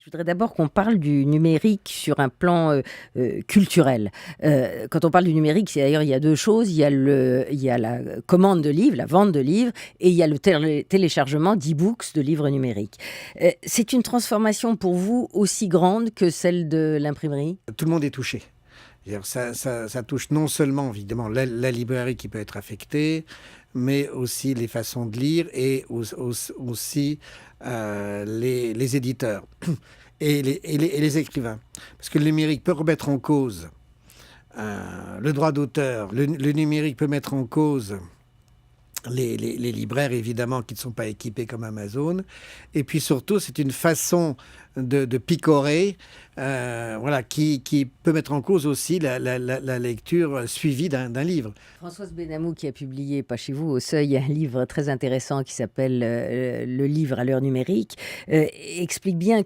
Je voudrais d'abord qu'on parle du numérique sur un plan, culturel. Quand on parle du numérique, il y a 2 choses. Il y a la commande de livres, la vente de livres et il y a le téléchargement d'e-books, de livres numériques. C'est une transformation pour vous aussi grande que celle de l'imprimerie? Tout le monde est touché. Ça touche non seulement évidemment la librairie qui peut être affectée, mais aussi les façons de lire et aussi les éditeurs et les écrivains. Parce que le numérique peut remettre en cause le droit d'auteur, le numérique peut mettre en cause les libraires, évidemment, qui ne sont pas équipés comme Amazon. Et puis surtout, c'est une façon de picorer, voilà, qui peut mettre en cause aussi la lecture suivie d'un livre. Françoise Benamou qui a publié, pas chez vous, au Seuil, un livre très intéressant qui s'appelle Le livre à l'heure numérique, explique bien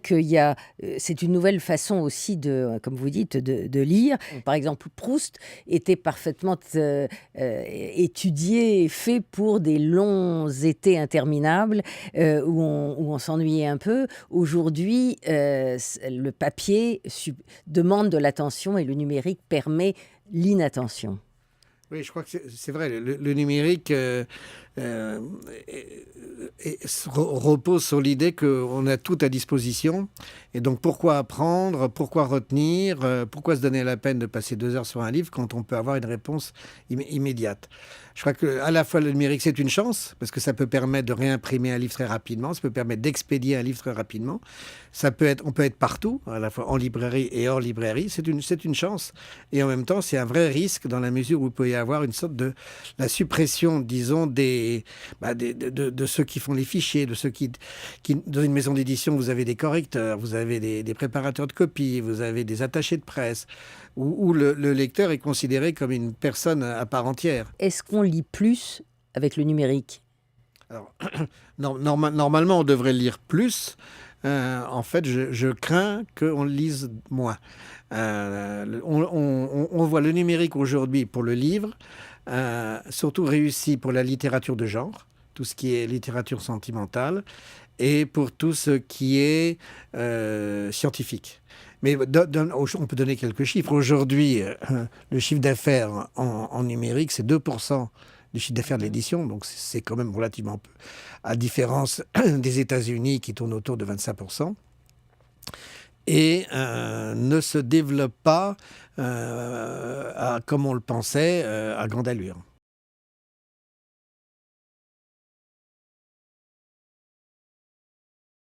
c'est une nouvelle façon aussi de, comme vous dites, de lire. Par exemple, Proust était parfaitement étudié et fait pour des longs étés interminables où on s'ennuyait un peu. Aujourd'hui, le papier demande de l'attention et le numérique permet l'inattention. Oui, je crois que c'est vrai. Le numérique euh, repose sur l'idée qu'on a tout à disposition. Et donc, pourquoi apprendre, pourquoi retenir, pourquoi se donner la peine de passer 2 heures sur un livre quand on peut avoir une réponse immédiate. Je crois qu'à la fois le numérique, c'est une chance, parce que ça peut permettre de réimprimer un livre très rapidement, ça peut permettre d'expédier un livre très rapidement. On peut être partout, à la fois en librairie et hors librairie. C'est une chance. Et en même temps, c'est un vrai risque dans la mesure où il peut y avoir une sorte de la suppression, disons, de ceux qui font les fichiers, de ceux dans une maison d'édition, vous avez des correcteurs, vous avez des préparateurs de copies, vous avez des attachés de presse, où le lecteur est considéré comme une personne à part entière. Est-ce qu'on lit plus avec le numérique? Alors, normalement, on devrait lire plus. En fait, je crains qu'on lise moins. On voit le numérique aujourd'hui pour le livre, surtout réussi pour la littérature de genre, tout ce qui est littérature sentimentale, et pour tout ce qui est scientifique. Mais on peut donner quelques chiffres. Aujourd'hui, le chiffre d'affaires en numérique, c'est 2% du chiffre d'affaires de l'édition, donc c'est quand même relativement peu, à différence des États-Unis qui tournent autour de 25%, et ne se développe pas, comme on le pensait, à grande allure.